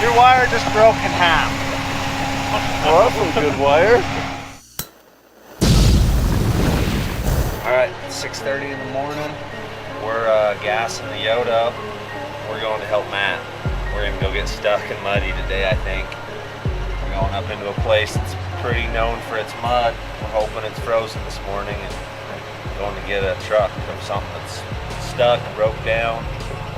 Your wire just broke in half. Well, that's some good wire. All right, 6:30 in the morning. We're gassing the Yoda. We're going to help Matt. We're gonna go get stuck and muddy today, I think. We're going up into a place that's pretty known for its mud. We're hoping it's frozen this morning and going to get a truck from something that's stuck, broke down,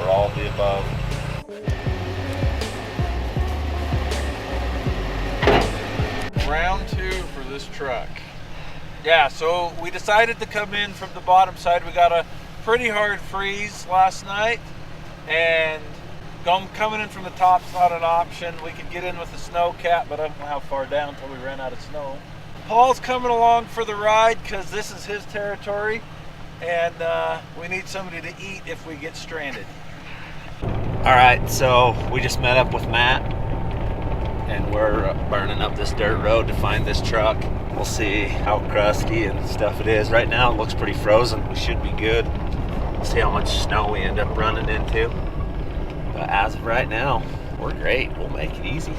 or all of the above. Round 2 for this truck. Yeah, so we decided to come in from the bottom side. We got a pretty hard freeze last night, and coming in from the top's not an option. We could get in with a snow cap, but I don't know how far down until we ran out of snow. Paul's coming along for the ride because this is his territory, and we need somebody to eat if we get stranded. All right, so we just met up with Matt, and we're burning up this dirt road to find this truck. We'll see how crusty and stuff it is. Right now it looks pretty frozen. We should be good. We'll see how much snow we end up running into. But as of right now, we're great. We'll make it easy.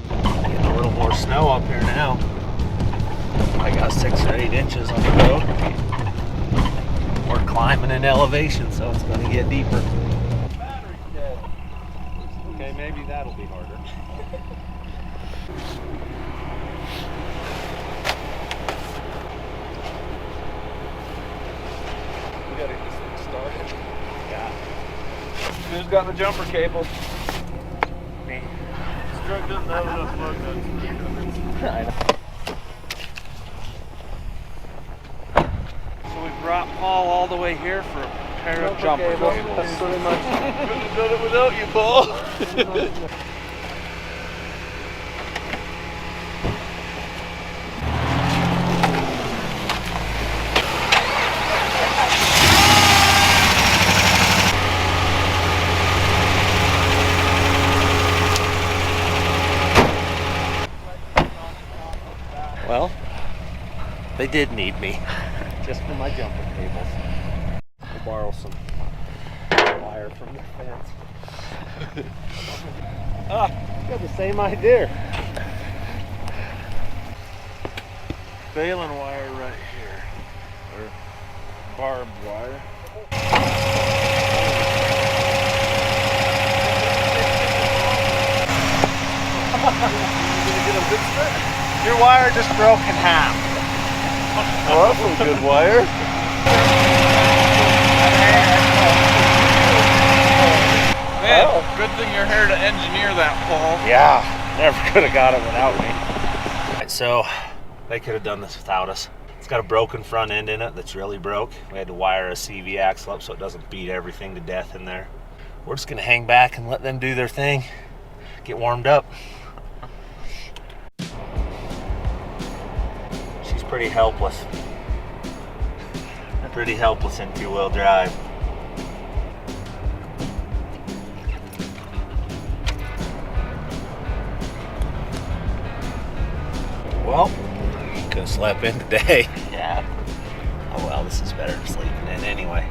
Getting a little more snow up here now. I got 6 or 8 inches on the road. We're climbing in elevation, so it's going to get deeper. Battery's dead. Okay, maybe that'll be harder. We gotta get this thing started. Yeah. Who's got the jumper cable? Me. This truck doesn't have enough lug nuts. I know. So we brought Paul all the way here for a pair of jumper cable. cables. That's pretty much. Couldn't have done it without you, Paul. Well, they did need me, just for my jumper cables. We'll borrow some wire from the fence. You got the same idea. Baling wire right here. Or barbed wire. Your wire just broke in half. Well, that's some good wire. Man, good thing you're here to engineer that, Paul. Yeah, never could have got it without me. Right, so they could have done this without us. It's got a broken front end in it that's really broke. We had to wire a CV axle up so it doesn't beat everything to death in there. We're just gonna hang back and let them do their thing, get warmed up. She's pretty helpless. Pretty helpless in 2-wheel drive. Well, could have slept in today. Yeah. Oh well, this is better than sleeping in anyway.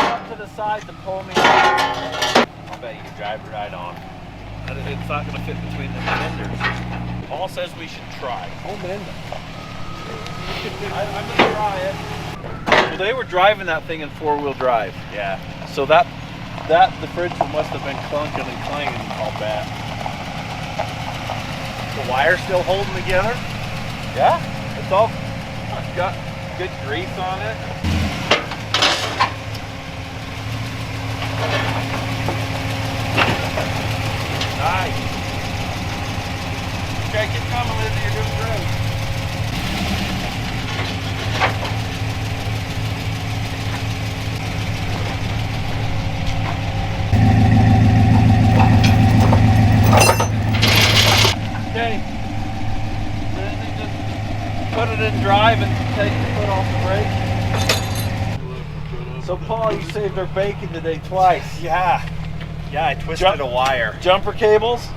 Up to the side to pull me. I'll bet you can drive it right on. It's not going to fit between the fenders. Paul says we should try. Oh man. I'm going to try it. Well, they were driving that thing in 4-wheel drive. Yeah. So that differential must have been clunking and clanging, I'll bet. The wire's still holding together? Yeah, it's all got good grease on it. Nice. Okay, keep coming, Lizzie. You're doing great. Okay. Lizzie, just put it in drive and take your foot off the brake. So Paul, you saved our bacon today twice. Yeah, I twisted a wire. Jumper cables,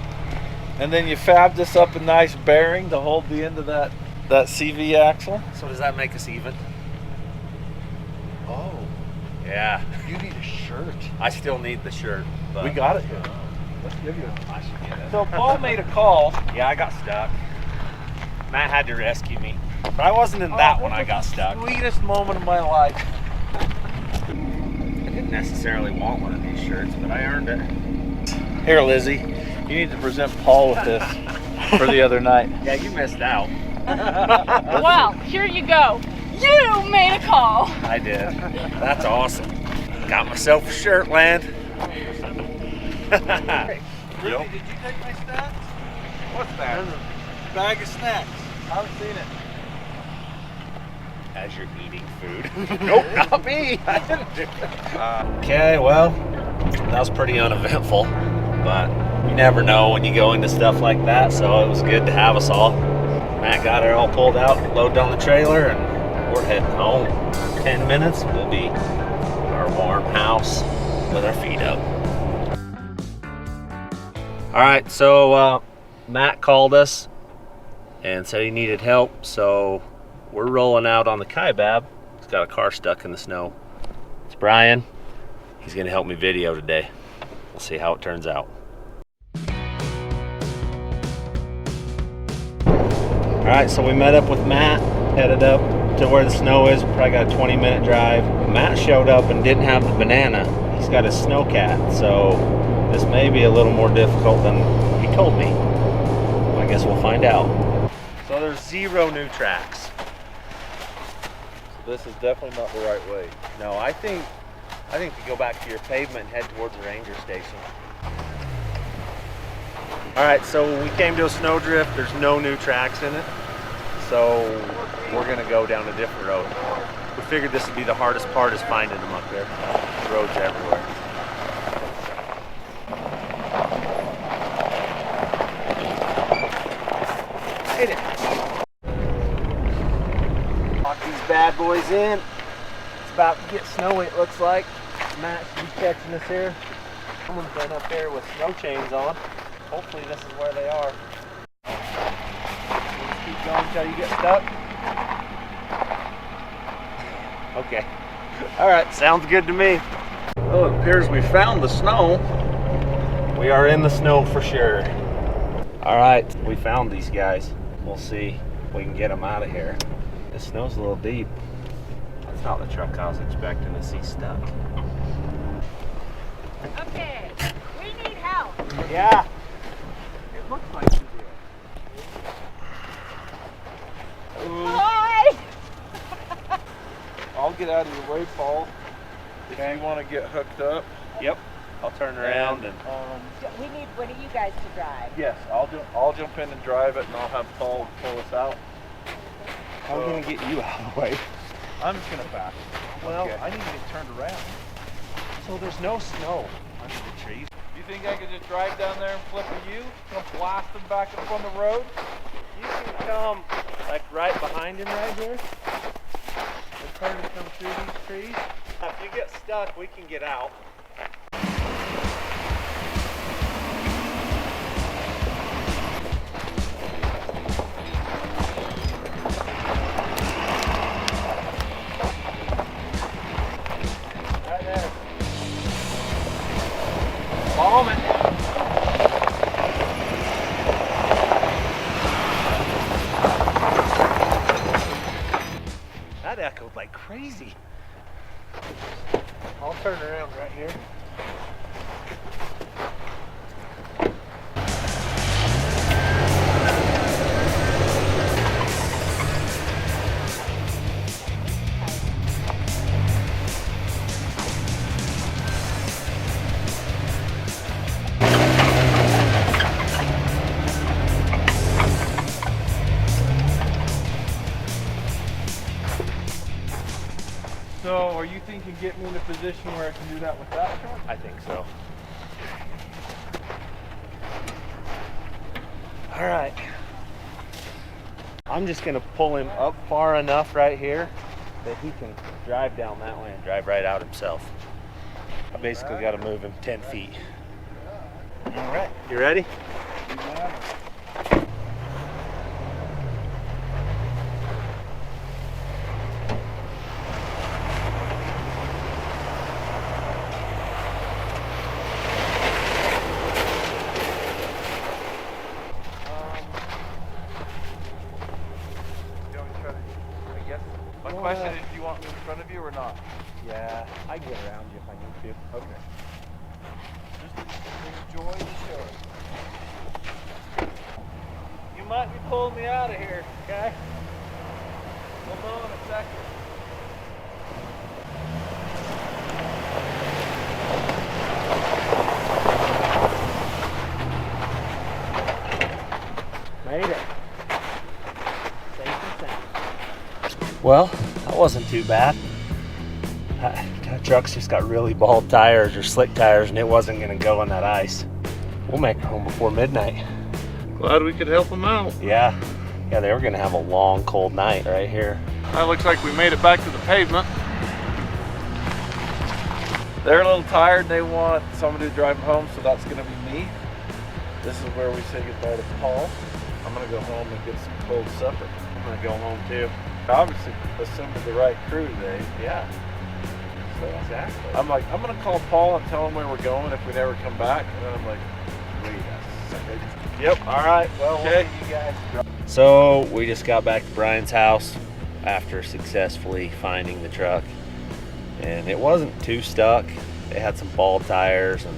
and then you fabbed us up a nice bearing to hold the end of that CV axle. So does that make us even? Oh, Yeah. you need a shirt. I still need the shirt. But We got it here. Let's give you it. I should get it. So Paul made a call. Yeah, I got stuck. Matt had to rescue me. But I wasn't in that when I got stuck. Sweetest moment of my life. I didn't necessarily want one of these shirts, but I earned it. Here, Lizzie, you need to present Paul with this for the other night. Yeah, you missed out. Well, here you go. You made a call. I did. That's awesome. Got myself a shirt, Land. Lizzie, did you take my snacks? What's that? Bag of snacks. I haven't seen it. As you're eating food. Nope, not me. I didn't do it. Okay, well, that was pretty uneventful, but you never know when you go into stuff like that, so it was good to have us all. Matt got it all pulled out, loaded on the trailer, and we're heading home. 10 minutes, we'll be in our warm house with our feet up. All right, so Matt called us and said he needed help, so we're rolling out on the Kaibab. He's got a car stuck in the snow. It's Brian. He's gonna help me video today. We'll see how it turns out. All right, so we met up with Matt, headed up to where the snow is. Probably got a 20-minute drive. Matt showed up and didn't have the banana. He's got his snowcat, so this may be a little more difficult than he told me. I guess we'll find out. So there's 0 new tracks. This is definitely not the right way. No, I think to go back to your pavement and head towards the ranger station. All right, so we came to a snowdrift. There's no new tracks in it, so we're gonna go down a different road. We figured this would be the hardest part, is finding them up there. The roads everywhere. Hit it. Lock these bad boys in. It's about to get snowy, it looks like. Matt should be catching us here. Someone's been up there with snow chains on. Hopefully this is where they are. We'll just keep going until you get stuck. Okay. All right, sounds good to me. Well, it appears we found the snow. We are in the snow for sure. All right, we found these guys. We'll see if we can get them out of here. The snow's a little deep. That's not the truck I was expecting to see stuck. Okay, we need help. Yeah. It looks like you Hi. I'll get out of your way, Paul. If you want to get hooked up. Yep. I'll turn around and We need one of you guys to drive. Yes, I'll jump in and drive it, and I'll have Paul pull us out. how are we gonna get you out of the way? I'm just gonna back. Well, Okay. I need to get turned around. So there's no snow under the trees. You think I could just drive down there and flip a U? Come blasting back up on the road? You can come like right behind him right here. It's hard to come through these trees. If you get stuck, we can get out. Right there. Bomb it. That echoed like crazy. I'll turn around right here. So, are you thinking get me in a position where I can do that with that truck? I think so. All right. I'm just gonna pull him up far enough right here that he can drive down that way and drive right out himself. I basically got to move him 10 feet. All right, you ready? My question is, do you want me in front of you or not? Yeah, I can get around you if I need to. Okay. Just enjoy the show. You might be pulling me out of here, okay? We'll know in a second. Made it. Safe and sound. Well, that wasn't too bad. That truck's just got really bald tires or slick tires, and it wasn't gonna go on that ice. We'll make it home before midnight. Glad we could help them out. Yeah, they were gonna have a long, cold night right here. That looks like we made it back to the pavement. They're a little tired. They want somebody to drive them home, so that's gonna be me. This is where we say goodbye to Paul. I'm gonna go home and get some cold supper. I'm gonna go home too. Obviously assembled the right crew today. Yeah. So exactly. I'm like, I'm gonna call Paul and tell him where we're going if we never come back. And then I'm like, wait a second. Yep. All right. Well, Okay. we'll see you guys. So we just got back to Brian's house after successfully finding the truck, and it wasn't too stuck. They had some bald tires, and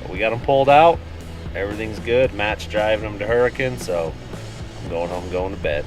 we got them pulled out. Everything's good. Matt's driving them to Hurricane, so I'm going home, going to bed.